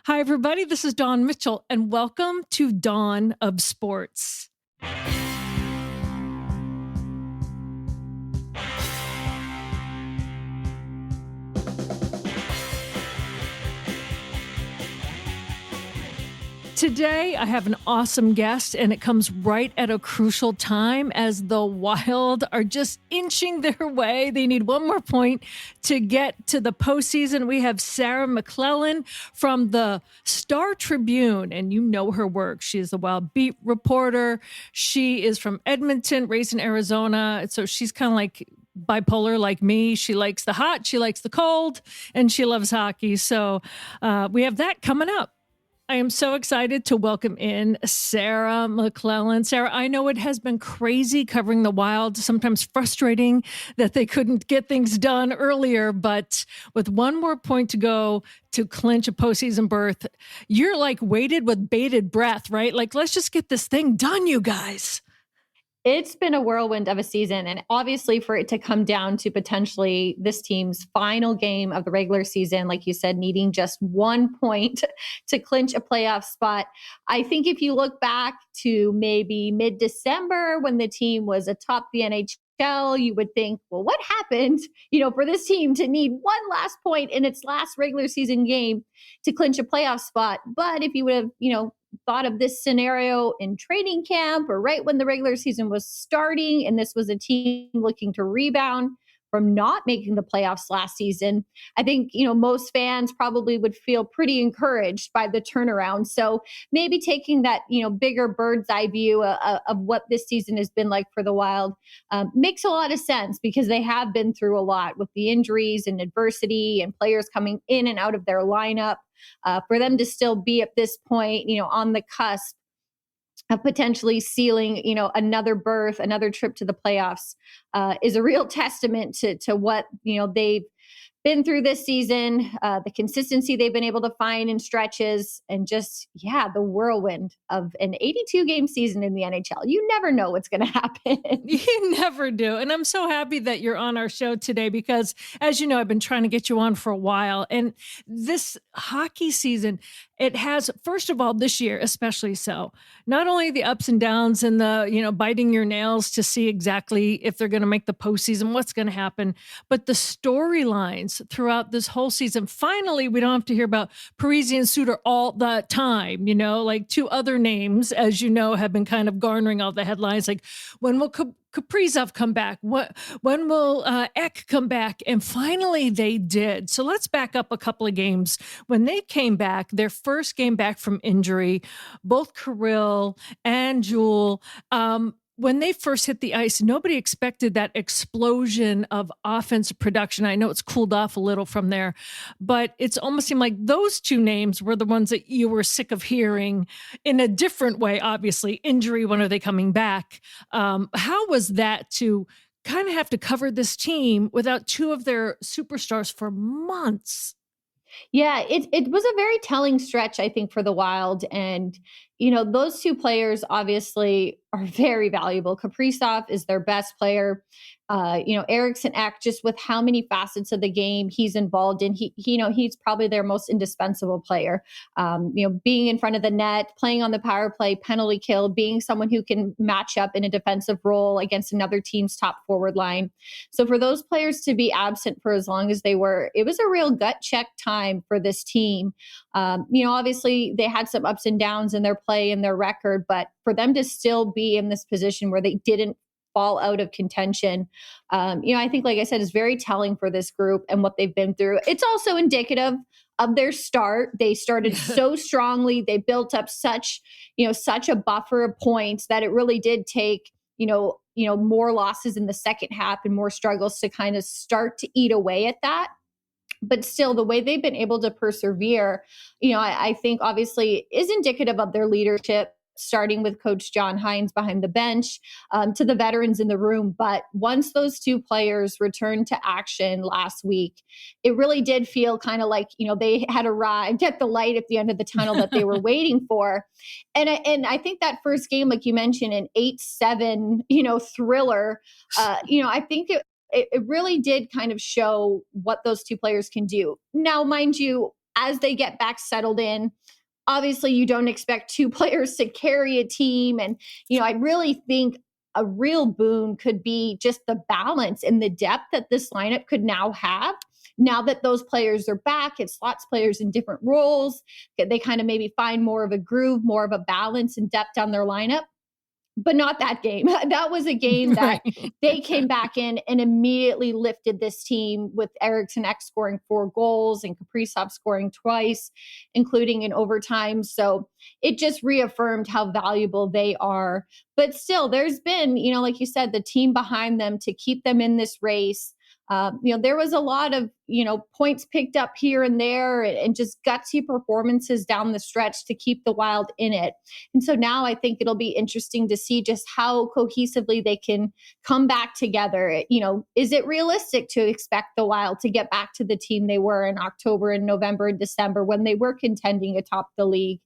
Hi, everybody. This is Dawn Mitchell, and welcome to Dawn of Sports. Today, I have an awesome guest, and it comes right at a crucial time as the Wild are just inching their way. They need one more point to get to the postseason. We have Sarah McLellen from the Star Tribune, and you know her work. She is the Wild beat reporter. She is from Edmonton, raised in Arizona. So she's kind of like bipolar like me. She likes the hot, she likes the cold, and she loves hockey. So we have that coming up. I am so excited to welcome in Sarah McLellen. Sarah, I know it has been crazy covering the Wild, sometimes frustrating that they couldn't get things done earlier, but with one more point to go to clinch a postseason berth, you're like waited with bated breath, right? Like, let's just get this thing done, you guys. It's been a whirlwind of a season, and obviously for it to come down to potentially this team's final game of the regular season, like you said, needing just 1 point to clinch a playoff spot. I think if you look back to maybe mid-December when the team was atop the NHL, you would think, well, what happened, for this team to need one last point in its last regular season game to clinch a playoff spot? But if you would have, thought of this scenario in training camp or right when the regular season was starting, and this was a team looking to rebound from not making the playoffs last season, I think, most fans probably would feel pretty encouraged by the turnaround. So maybe taking that, bigger bird's eye view of what this season has been like for the Wild makes a lot of sense because they have been through a lot with the injuries and adversity and players coming in and out of their lineup. For them to still be at this point, on the cusp of potentially sealing, another berth, another trip to the playoffs, is a real testament to what, they've been through this season, the consistency they've been able to find in stretches, and just, the whirlwind of an 82-game season in the NHL. You never know what's going to happen. You never do. And I'm so happy that you're on our show today because, as you know, I've been trying to get you on for a while. And this hockey season, it has, first of all, this year, especially so, not only the ups and downs and the, biting your nails to see exactly if they're going to make the postseason, what's going to happen, but the storylines throughout this whole season. Finally, we don't have to hear about Parise and Suter all the time, like two other names, as you know, have been kind of garnering all the headlines. Like, when will Kaprizov come back? When will Ek come back? And finally they did. So let's back up a couple of games. When they came back, their first game back from injury, both Kirill and Jewel, when they first hit the ice, nobody expected that explosion of offensive production. I know it's cooled off a little from there, but it's almost seemed like those two names were the ones that you were sick of hearing in a different way, obviously. Injury, when are they coming back? How was that to kind of have to cover this team without two of their superstars for months? Yeah, it was a very telling stretch, I think, for the Wild. And, those two players obviously are very valuable. Kaprizov is their best player. Eriksson Ek, just with how many facets of the game he's involved in, he's probably their most indispensable player. Being in front of the net, playing on the power play, penalty kill, being someone who can match up in a defensive role against another team's top forward line. So for those players to be absent for as long as they were, it was a real gut check time for this team. Obviously they had some ups and downs in their play and their record, but for them to still be in this position where they didn't fall out of contention, I think, like I said, is very telling for this group and what they've been through. It's also indicative of their start. They started so strongly. They built up such a buffer of points that it really did take, more losses in the second half and more struggles to kind of start to eat away at that. But still, the way they've been able to persevere, I think obviously is indicative of their leadership, starting with Coach John Hines behind the bench, to the veterans in the room. But once those two players returned to action last week, it really did feel kind of like, they had arrived at the light at the end of the tunnel that they were waiting for. And I think that first game, like you mentioned, an 8-7, thriller, I think it really did kind of show what those two players can do. Now, mind you, as they get back settled in. Obviously, you don't expect two players to carry a team. And, I really think a real boon could be just the balance and the depth that this lineup could now have. Now that those players are back, it slots players in different roles. They kind of maybe find more of a groove, more of a balance and depth on their lineup. But not that game. That was a game that Right. they came back in and immediately lifted this team with Eriksson Ek scoring 4 goals and Kaprizov scoring twice, including in overtime. So it just reaffirmed how valuable they are. But still, there's been, like you said, the team behind them to keep them in this race. There was a lot of, points picked up here and there and just gutsy performances down the stretch to keep the Wild in it. And so now I think it'll be interesting to see just how cohesively they can come back together. Is it realistic to expect the Wild to get back to the team they were in October and November and December when they were contending atop the league?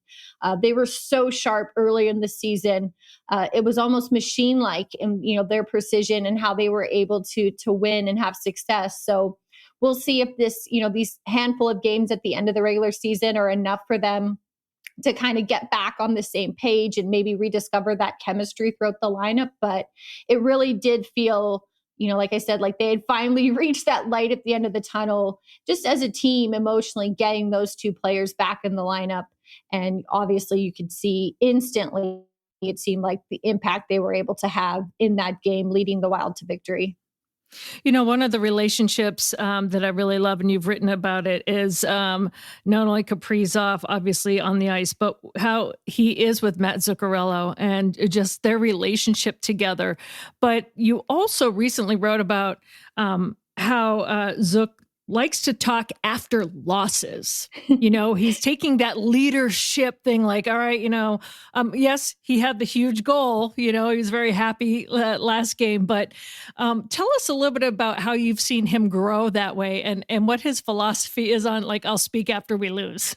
They were so sharp early in the season. It was almost machine-like in their precision and how they were able to win and have success. So we'll see if these handful of games at the end of the regular season are enough for them to kind of get back on the same page and maybe rediscover that chemistry throughout the lineup. But it really did feel, like I said, like they had finally reached that light at the end of the tunnel, just as a team emotionally getting those two players back in the lineup. And obviously you could see instantly, it seemed like the impact they were able to have in that game, leading the Wild to victory. One of the relationships that I really love, and you've written about it, is not only Kaprizov, obviously on the ice, but how he is with Matt Zuccarello and just their relationship together. But you also recently wrote about how Zuck likes to talk after losses. He's taking that leadership thing, like, all right, yes, he had the huge goal, he was very happy last game, but tell us a little bit about how you've seen him grow that way and what his philosophy is on, like, I'll speak after we lose.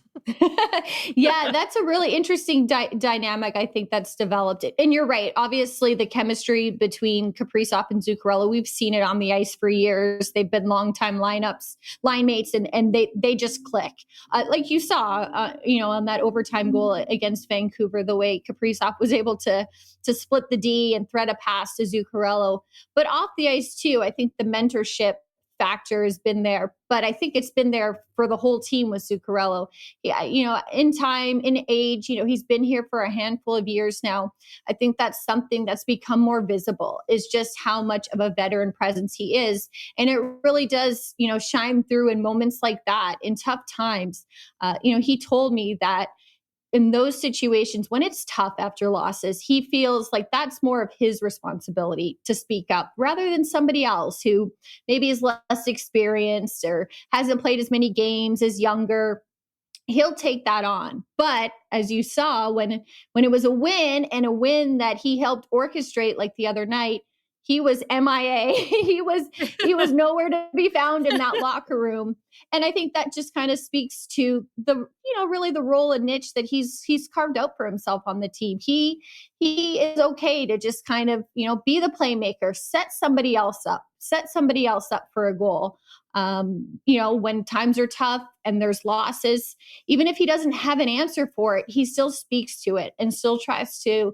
Yeah, that's a really interesting dynamic, I think, that's developed. And you're right. Obviously, the chemistry between Kaprizov and Zuccarello, we've seen it on the ice for years. They've been longtime line mates, and they just click. Like you saw, on that overtime goal against Vancouver, the way Kaprizov was able to split the D and thread a pass to Zuccarello. But off the ice, too, I think the mentorship factor has been there, but I think it's been there for the whole team with Zuccarello. Yeah, in time, in age, he's been here for a handful of years now. I think that's something that's become more visible, is just how much of a veteran presence he is. And it really does, shine through in moments like that, in tough times. He told me that in those situations, when it's tough after losses, he feels like that's more of his responsibility to speak up rather than somebody else who maybe is less experienced or hasn't played as many games, is younger. He'll take that on. But as you saw, when it was a win, and a win that he helped orchestrate, like the other night, he was MIA. he was nowhere to be found in that locker room. And I think that just kind of speaks to the, really the role and niche that he's carved out for himself on the team. He is okay to just kind of, be the playmaker, set somebody else up for a goal. When times are tough and there's losses, even if he doesn't have an answer for it, he still speaks to it and still tries to,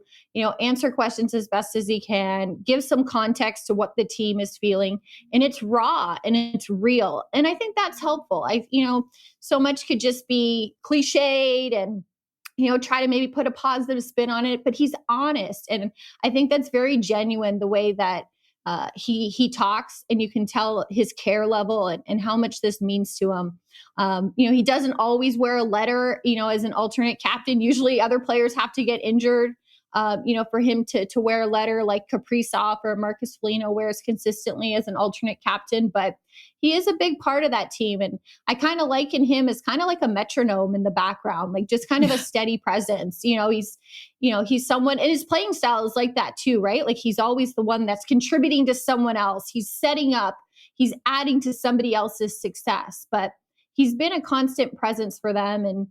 answer questions as best as he can, give some context to what the team is feeling. And it's raw and it's real. And I think that's helpful. So much could just be cliched and, try to maybe put a positive spin on it, but he's honest. And I think that's very genuine, the way that he talks, and you can tell his care level and how much this means to him. He doesn't always wear a letter, as an alternate captain. Usually other players have to get injured, for him to wear a letter, like Kaprizov or Marcus Foligno wears consistently as an alternate captain. But he is a big part of that team. And I kind of liken him as kind of like a metronome in the background, like just kind of a steady presence. He's someone, and his playing style is like that too, right? Like he's always the one that's contributing to someone else. He's setting up, he's adding to somebody else's success, but he's been a constant presence for them. And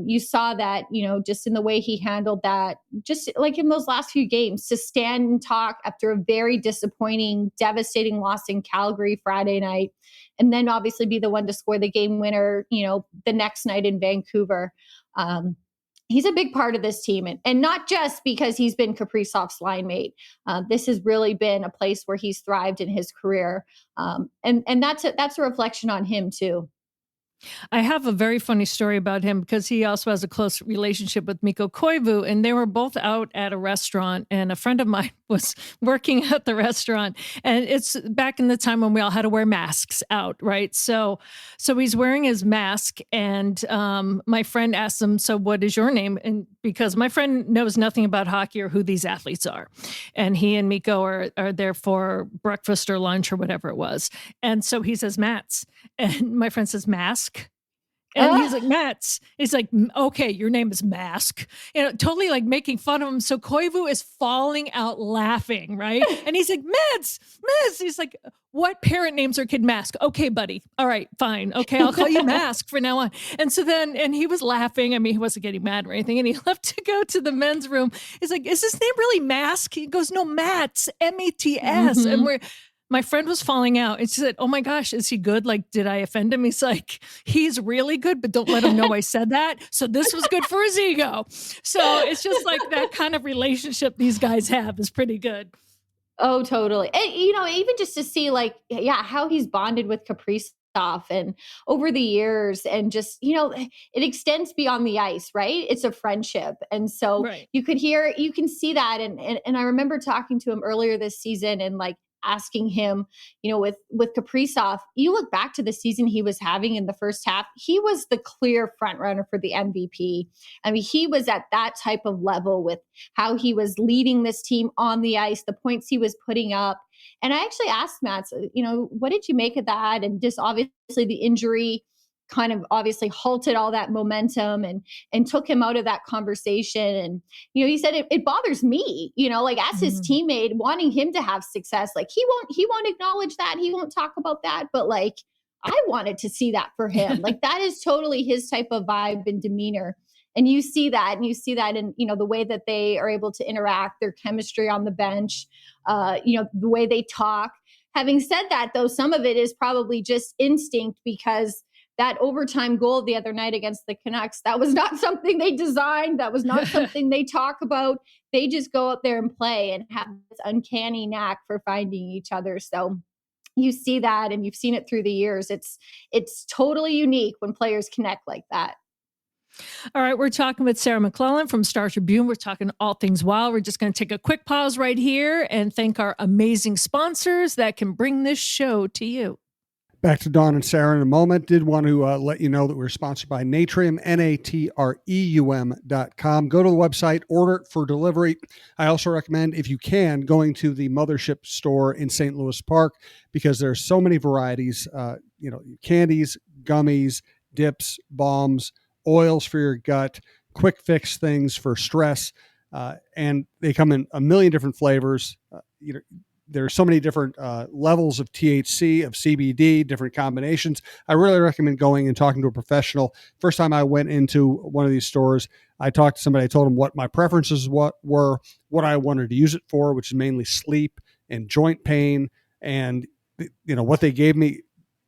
You saw that, just in the way he handled that, just like in those last few games, to stand and talk after a very disappointing, devastating loss in Calgary Friday night, and then obviously be the one to score the game winner, the next night in Vancouver. He's a big part of this team, and not just because he's been Kaprizov's line mate. This has really been a place where he's thrived in his career, and that's a reflection on him too. I have a very funny story about him because he also has a close relationship with Mikko Koivu, and they were both out at a restaurant, and a friend of mine was working at the restaurant, and it's back in the time when we all had to wear masks out, right? So he's wearing his mask, and my friend asked him, "So what is your name?" And because my friend knows nothing about hockey or who these athletes are, and he and Mikko are there for breakfast or lunch or whatever it was, and so he says Mats, and my friend says mask. And he's like, Mats. He's like, okay, your name is Mask. Totally like making fun of him. So Koivu is falling out laughing, right? And he's like, Mats. He's like, what parent names their kid Mask? Okay, buddy. All right, fine. Okay, I'll call you Mask from now on. And so then, and he was laughing. I mean, he wasn't getting mad or anything. And he left to go to the men's room. He's like, is his name really Mask? He goes, no, Mats, Mats. Mm-hmm. And my friend was falling out, and she said, oh my gosh, is he good? Like, did I offend him? He's like, he's really good, but don't let him know I said that. So this was good for his ego. So it's just like that kind of relationship these guys have is pretty good. Oh, totally. And, even just to see how he's bonded with Kaprizov and over the years, and just, it extends beyond the ice, right? It's a friendship. And so right. you can see that. And I remember talking to him earlier this season and asking him, with Kaprizov, you look back to the season he was having in the first half, he was the clear front runner for the MVP. I mean, he was at that type of level with how he was leading this team on the ice, the points he was putting up. And I actually asked Matt, what did you make of that? And just obviously the injury kind of obviously halted all that momentum and took him out of that conversation. And, he said, it bothers me, as his teammate, wanting him to have success. Like he won't acknowledge that. He won't talk about that. But I wanted to see that for him. That is totally his type of vibe and demeanor. And you see that in, the way that they are able to interact, their chemistry on the bench, the way they talk. Having said that, though, some of it is probably just instinct, because that overtime goal the other night against the Canucks, that was not something they designed. That was not something they talk about. They just go out there and play and have this uncanny knack for finding each other. So you see that, and you've seen it through the years. It's totally unique when players connect like that. All right, we're talking with Sarah McLellen from Star Tribune. We're talking all things wild. We're just going to take a quick pause right here and thank our amazing sponsors that can bring this show to you. Back to Dawn and Sarah in a moment. Did want to let you know that we're sponsored by Natrium, Natreum.com. Go to the website, order it for delivery. I also recommend, if you can, going to the Mothership store in St. Louis Park, because there's so many varieties, candies, gummies, dips, balms, oils for your gut, quick fix things for stress, and they come in a million different flavors. There are so many different levels of THC, of CBD, different combinations. I really recommend going and talking to a professional. First time I went into one of these stores, I talked to somebody. I told them what my preferences were, what I wanted to use it for, which is mainly sleep and joint pain. And, what they gave me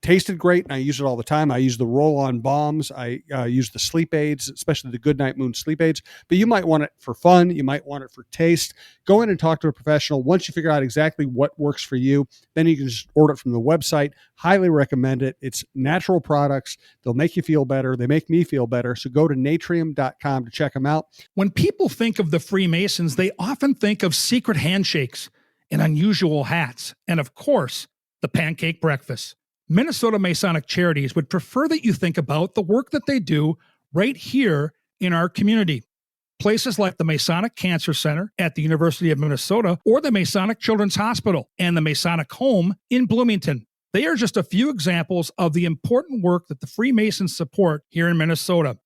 tasted great, and I use it all the time. I use the roll-on bombs. I use the sleep aids, especially the Goodnight Moon sleep aids. But you might want it for fun. You might want it for taste. Go in and talk to a professional. Once you figure out exactly what works for you, then you can just order it from the website. Highly recommend it. It's natural products. They'll make you feel better. They make me feel better. So go to Natrium.com to check them out. When people think of the Freemasons, they often think of secret handshakes and unusual hats, and of course, the pancake breakfast. Minnesota Masonic Charities would prefer that you think about the work that they do right here in our community. Places like the Masonic Cancer Center at the University of Minnesota, or the Masonic Children's Hospital and the Masonic Home in Bloomington. They are just a few examples of the important work that the Freemasons support here in Minnesota.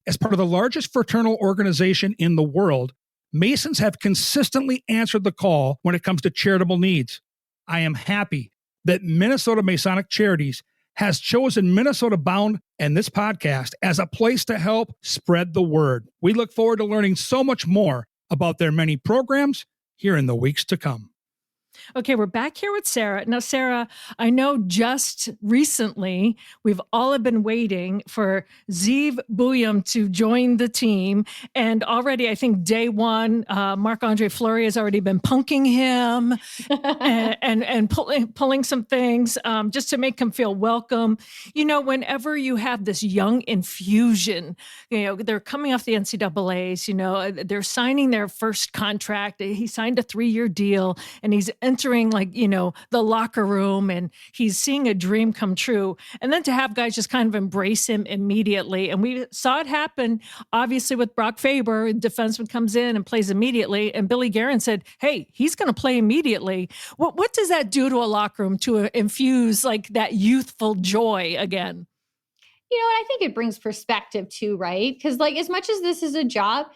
As part of the largest fraternal organization in the world, Masons have consistently answered the call when it comes to charitable needs. I am happy that Minnesota Masonic Charities has chosen Minnesota Bound and this podcast as a place to help spread the word. We look forward to learning so much more about their many programs here in the weeks to come. Okay, we're back here with Sarah. Now, Sarah, I know just recently we've all been waiting for Zeev Buium to join the team. And already, I think day one, Marc-Andre Fleury has already been punking him and pulling some things just to make him feel welcome. You know, whenever you have this young infusion, you know, they're coming off the NCAAs, you know, they're signing their first contract. He signed a 3-year deal and he's entering, like, you know, the locker room and he's seeing a dream come true. And then to have guys just kind of embrace him immediately. And we saw it happen, obviously, with Brock Faber. Defenseman comes in and plays immediately. And Billy Guerin said, hey, he's going to play immediately. What does that do to a locker room to infuse like that youthful joy again? You know, I think it brings perspective too, right? Because like as much as this is a job,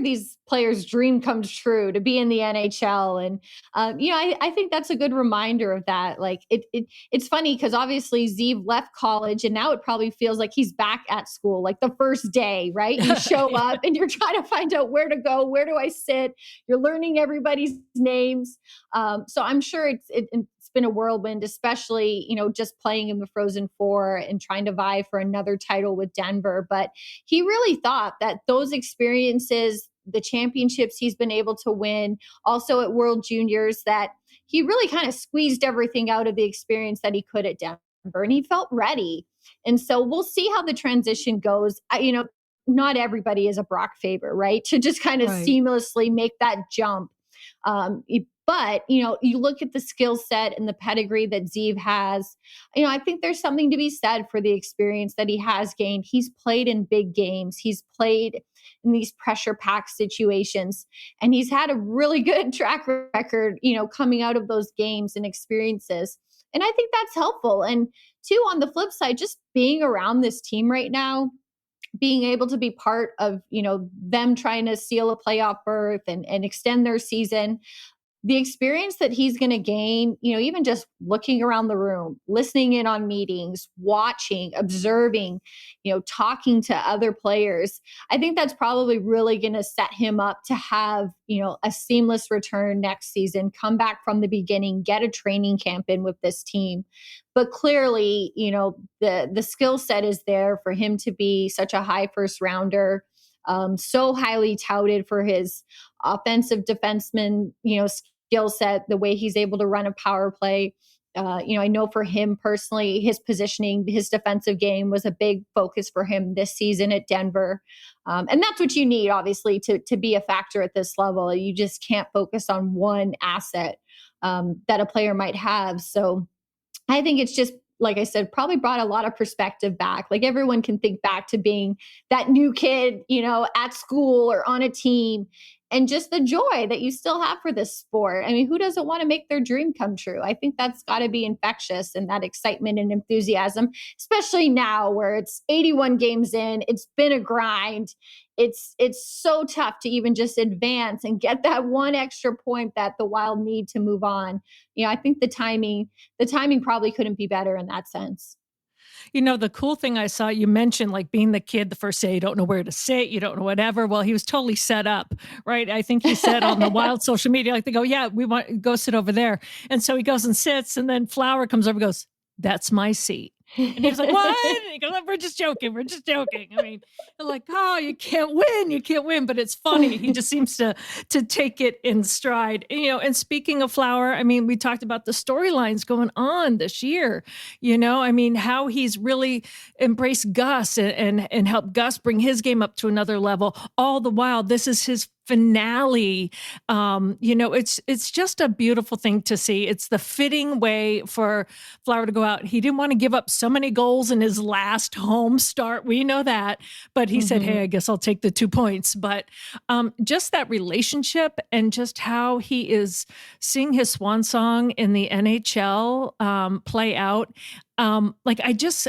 these players' dream comes true to be in the NHL. And, you know, I think that's a good reminder of that. Like it's funny because obviously Zeev left college and now it probably feels like he's back at school, like the first day, right? You show up and you're trying to find out where to go, where do I sit? You're learning everybody's names. So I'm sure it's been a whirlwind, especially, you know, just playing in the Frozen Four and trying to vie for another title with Denver. But he really thought that those experiences, the championships he's been able to win, also at World Juniors, that he really kind of squeezed everything out of the experience that he could at Denver, and he felt ready. And so we'll see how the transition goes. You know, not everybody is a Brock Faber, right? To just kind of seamlessly make that jump. But, you know, you look at the skill set and the pedigree that Zeev has, you know, I think there's something to be said for the experience that he has gained. He's played in big games. He's played in these pressure packed situations, and he's had a really good track record, you know, coming out of those games and experiences. And I think that's helpful. And too, on the flip side, just being around this team right now, being able to be part of, you know, them trying to seal a playoff berth and extend their season, the experience that he's going to gain, you know, even just looking around the room, listening in on meetings, watching, observing, you know, talking to other players, I think that's probably really going to set him up to have, you know, a seamless return next season, come back from the beginning, get a training camp in with this team. But clearly, you know, the skill set is there for him to be such a high first rounder. So highly touted for his offensive defenseman, you know, skill set, the way he's able to run a power play. You know, I know for him personally, his positioning, his defensive game was a big focus for him this season at Denver. And that's what you need, obviously, to be a factor at this level. You just can't focus on one asset that a player might have. So I think it's just, like I said, probably brought a lot of perspective back. Like everyone can think back to being that new kid, you know, at school or on a team, and just the joy that you still have for this sport. I mean, who doesn't want to make their dream come true? I think that's got to be infectious, and that excitement and enthusiasm, especially now where it's 81 games in, it's been a grind. It's so tough to even just advance and get that one extra point that the Wild need to move on. You know, I think the timing probably couldn't be better in that sense. You know, the cool thing I saw, you mentioned like being the kid the first day, you don't know where to sit, you don't know whatever. Well, he was totally set up, right? I think he said on the Wild social media, like they go, yeah, we want to go sit over there. And so he goes and sits, and then Flower comes over and goes, that's my seat. And he was like, what? And he goes, we're just joking. We're just joking. I mean, they're like, oh, you can't win. You can't win. But it's funny. He just seems to take it in stride. And, you know, and speaking of Flower, I mean, we talked about the storylines going on this year. You know, I mean, how he's really embraced Gus and helped Gus bring his game up to another level. All the while, this is his finale. You know, it's just a beautiful thing to see. It's the fitting way for Flower to go out. He didn't want to give up so many goals in his last home start. We know that, but he said, hey, I guess I'll take the 2 points. But just that relationship and just how he is seeing his swan song in the NHL play out. like I just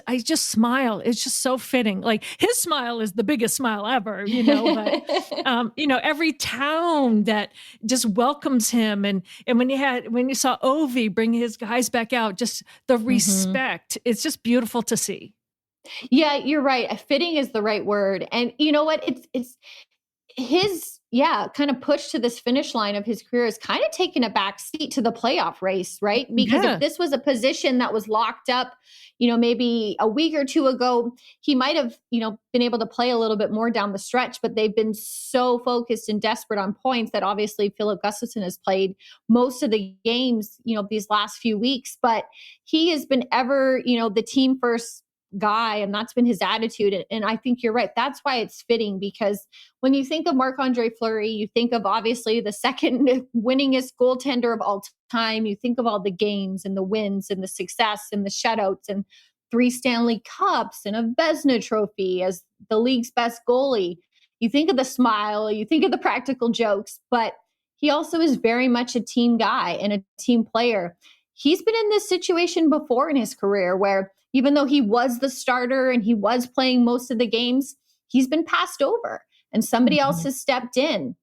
smile. It's just so fitting. Like his smile is the biggest smile ever, you know, but you know, every town that just welcomes him, and when you saw Ovi bring his guys back out, just the Mhm. respect, it's just beautiful to see. Yeah, you're right. Fitting is the right word. And you know what? It's his, yeah, kind of push to this finish line of his career is kind of taking a back seat to the playoff race, right? Because if Yeah. this was a position that was locked up, maybe a week or two ago, he might have, been able to play a little bit more down the stretch, but they've been so focused and desperate on points that obviously Philip Gustafson has played most of the games, these last few weeks, but he has been ever, the team first guy, and that's been his attitude. And I think you're right. That's why it's fitting, because when you think of Marc-Andre Fleury, you think of obviously the second winningest goaltender of all time. You think of all the games and the wins and the success and the shutouts and 3 Stanley Cups and a Vezina trophy as the league's best goalie. You think of the smile, you think of the practical jokes, but he also is very much a team guy and a team player. He's been in this situation before in his career where even though he was the starter and he was playing most of the games, he's been passed over and somebody else Mhm. has stepped in.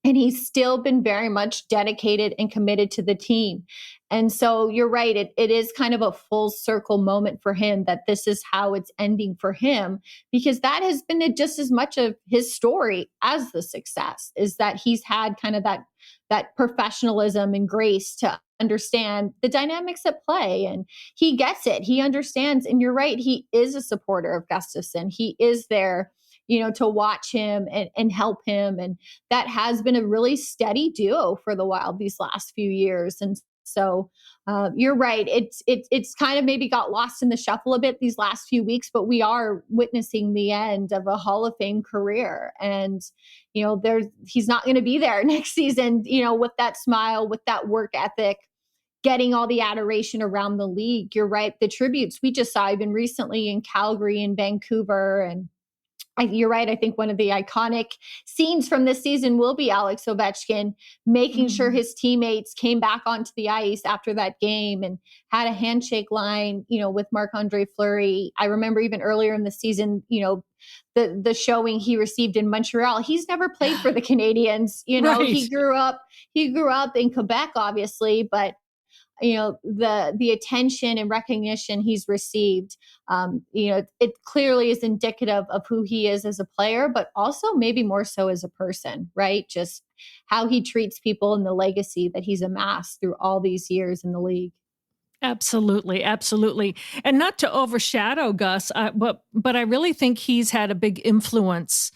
And he's still been very much dedicated and committed to the team. And so you're right. It is kind of a full circle moment for him that this is how it's ending for him, because that has been just as much of his story as the success, is that he's had kind of that professionalism and grace to understand the dynamics at play. And he gets it. He understands. And you're right. He is a supporter of Gustafson. He is there, to watch him and help him. And that has been a really steady duo for the Wild these last few years. And so you're right. It's kind of maybe got lost in the shuffle a bit these last few weeks, but we are witnessing the end of a Hall of Fame career. And he's not going to be there next season. With that smile, with that work ethic, getting all the adoration around the league. You're right. The tributes we just saw even recently in Calgary and Vancouver, and you're right. I think one of the iconic scenes from this season will be Alex Ovechkin making sure Mhm. his teammates came back onto the ice after that game and had a handshake line, with Marc-Andre Fleury. I remember even earlier in the season, the showing he received in Montreal. He's never played for the Canadians. He Right. grew up in Quebec, obviously, but the attention and recognition he's received, it clearly is indicative of who he is as a player, but also maybe more so as a person, right? Just how he treats people and the legacy that he's amassed through all these years in the league. Absolutely, absolutely. And not to overshadow Gus, but I really think he's had a big influence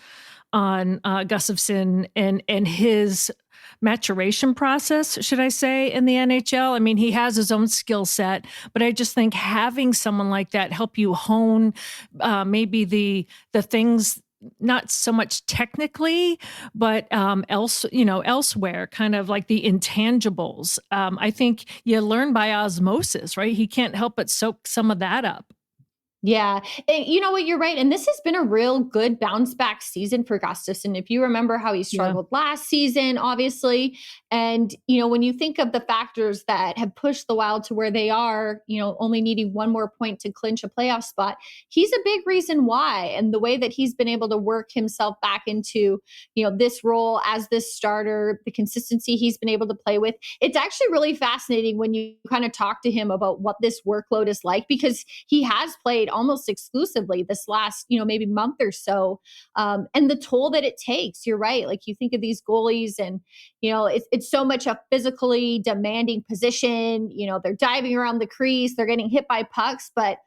on Gustafson and his maturation process, should I say, in the NHL. I mean, he has his own skill set, but I just think having someone like that help you hone maybe the things, not so much technically, but elsewhere, kind of like the intangibles. I think you learn by osmosis, right? He can't help but soak some of that up. Yeah. And you know what? You're right. And this has been a real good bounce back season for Gustafson. If you remember how he Yeah. struggled last season, obviously. And, when you think of the factors that have pushed the Wild to where they are, only needing one more point to clinch a playoff spot, he's a big reason why. And the way that he's been able to work himself back into, this role as this starter, the consistency he's been able to play with. It's actually really fascinating when you kind of talk to him about what this workload is like, because he has played almost exclusively this last, maybe month or so. And the toll that it takes, you're right. Like you think of these goalies and, it's so much a physically demanding position. They're diving around the crease, they're getting hit by pucks, but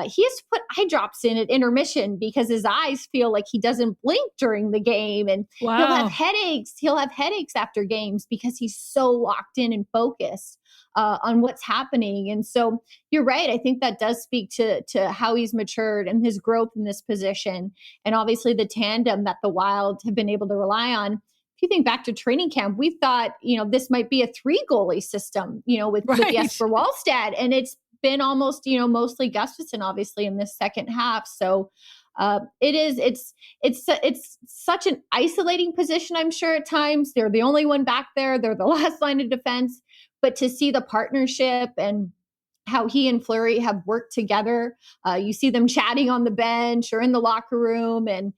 he has to put eye drops in at intermission because his eyes feel like he doesn't blink during the game. And he'll have Wow. headaches. He'll have headaches after games because he's so locked in and focused on what's happening. And so you're right. I think that does speak to how he's matured and his growth in this position. And obviously the tandem that the Wild have been able to rely on. If you think back to training camp, we thought, this might be a 3 goalie system, with Right. Jesper Wallstedt. And it's been almost, mostly Gustafson, obviously, in this second half. So it's such an isolating position, I'm sure, at times. They're the only one back there. They're the last line of defense. But to see the partnership and how he and Fleury have worked together. You see them chatting on the bench or in the locker room, and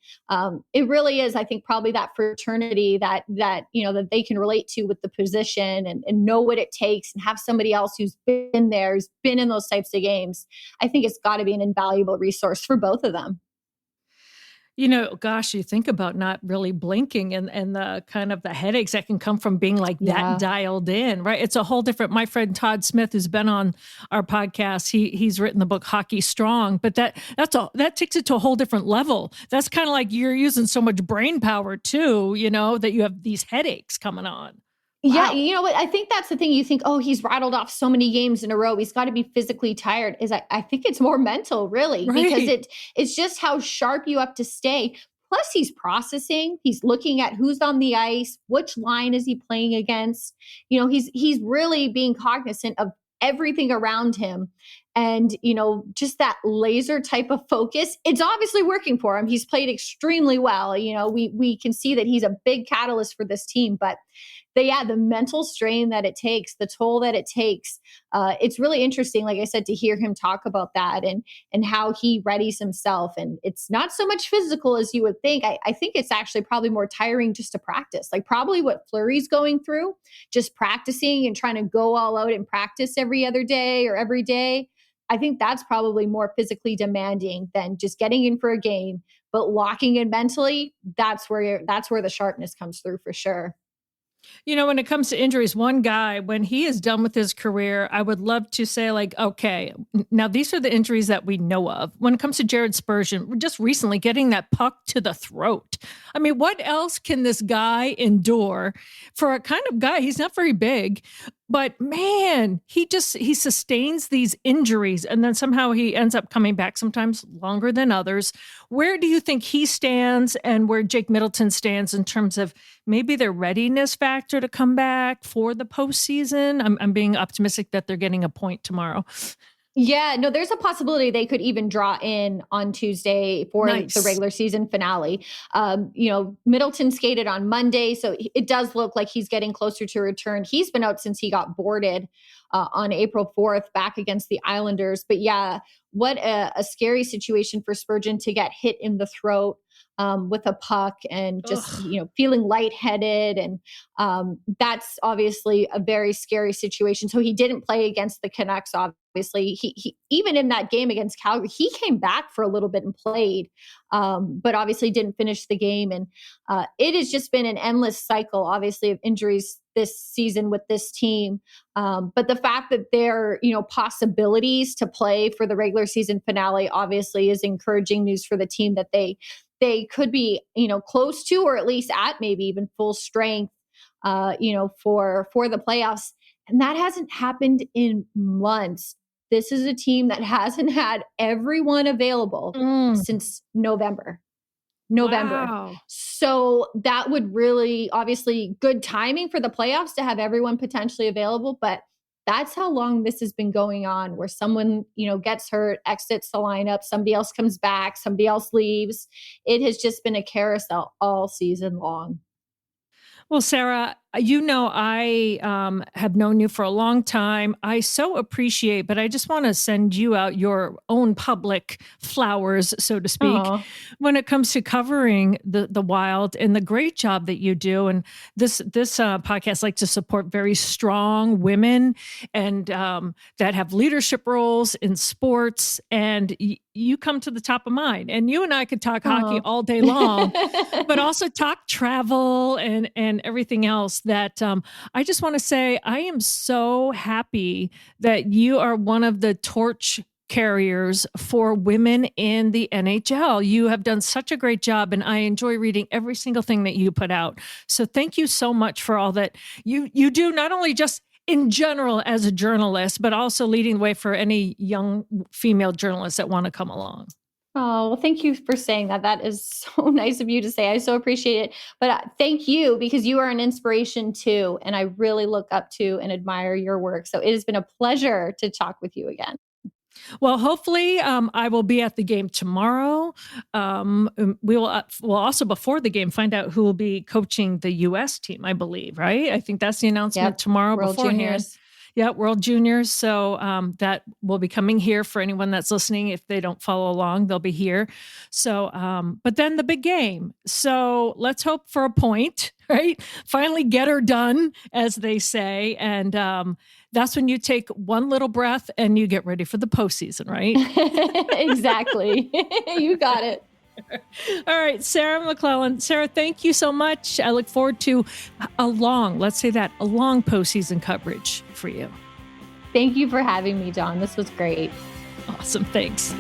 it really is, I think, probably that fraternity that that they can relate to with the position, and know what it takes, and have somebody else who's been there, who's been in those types of games. I think it's got to be an invaluable resource for both of them. Gosh, you think about not really blinking, and the kind of the headaches that can come from being like that Yeah. dialed in, right? It's a whole different. My friend Todd Smith, who's been on our podcast, he's written the book Hockey Strong, but that takes it to a whole different level. That's kind of like you're using so much brain power too, that you have these headaches coming on. Yeah, Wow. you know what? I think that's the thing. You think, oh, he's rattled off so many games in a row. He's got to be physically tired. I think it's more mental, really, because Right. it's just how sharp you have to stay. Plus, he's processing. He's looking at who's on the ice, which line is he playing against. He's really being cognizant of everything around him. And, just that laser type of focus, it's obviously working for him. He's played extremely well. We can see that he's a big catalyst for this team, but the mental strain that it takes, the toll that it takes, it's really interesting, like I said, to hear him talk about that, and how he readies himself. And it's not so much physical as you would think. I think it's actually probably more tiring just to practice, like probably what Fleury's going through, just practicing and trying to go all out and practice every other day or every day. I think that's probably more physically demanding than just getting in for a game, but locking in mentally, that's where the sharpness comes through for sure. When it comes to injuries, one guy, when he is done with his career, I would love to say, like, okay, now these are the injuries that we know of. When it comes to Jared Spurgeon, just recently getting that puck to the throat. I mean, what else can this guy endure for a kind of guy? He's not very big, but man, he sustains these injuries, and then somehow he ends up coming back, sometimes longer than others. Where do you think he stands, and where Jake Middleton stands in terms of maybe their readiness factor to come back for the postseason? I'm being optimistic that they're getting a point tomorrow. Yeah, no, there's a possibility they could even draw in on Tuesday for Nice. the regular season finale. Middleton skated on Monday, so it does look like he's getting closer to return. He's been out since he got boarded on April 4th back against the Islanders. But yeah, what a scary situation for Spurgeon to get hit in the throat with a puck, and just Ugh. feeling lightheaded, and that's obviously a very scary situation. So he didn't play against the Canucks. Obviously, he even in that game against Calgary, he came back for a little bit and played, but obviously didn't finish the game. And it has just been an endless cycle, obviously, of injuries this season with this team. But the fact that there are possibilities to play for the regular season finale obviously is encouraging news for the team, that they could be close to, or at least at maybe even full strength for the playoffs. And that hasn't happened in months. This is a team that hasn't had everyone available Mm. since November. Wow. So that would really, obviously, good timing for the playoffs to have everyone potentially available, but that's how long this has been going on, where someone, gets hurt, exits the lineup, somebody else comes back, somebody else leaves. It has just been a carousel all season long. Well, Sarah, I have known you for a long time. I so appreciate, but I just want to send you out your own public flowers, so to speak, Aw. when it comes to covering the Wild, and the great job that you do. And this podcast likes to support very strong women, and that have leadership roles in sports. And you come to the top of mind. And you and I could talk hockey Aw. all day long, but also talk travel and everything else. That I just want to say, I am so happy that you are one of the torch carriers for women in the NHL. You have done such a great job, and I enjoy reading every single thing that you put out. So thank you so much for all that you do, not only just in general as a journalist, but also leading the way for any young female journalists that want to come along. Oh, well, thank you for saying that. That is so nice of you to say. I so appreciate it. But thank you, because you are an inspiration too. And I really look up to and admire your work. So it has been a pleasure to talk with you again. Well, hopefully, I will be at the game tomorrow. We'll also, before the game, find out who will be coaching the U.S. team, I believe, right? I think that's the announcement Yep. tomorrow World beforehand. Juniors. Yeah, World Juniors. So that will be coming here for anyone that's listening. If they don't follow along, they'll be here. So, but then the big game. So let's hope for a point, right? Finally get her done, as they say. And that's when you take one little breath and you get ready for the postseason, right? Exactly. You got it. All right, Sarah McLellen. Sarah, thank you so much. I look forward to a long postseason coverage for you. Thank you for having me, John. This was great. Awesome. Thanks.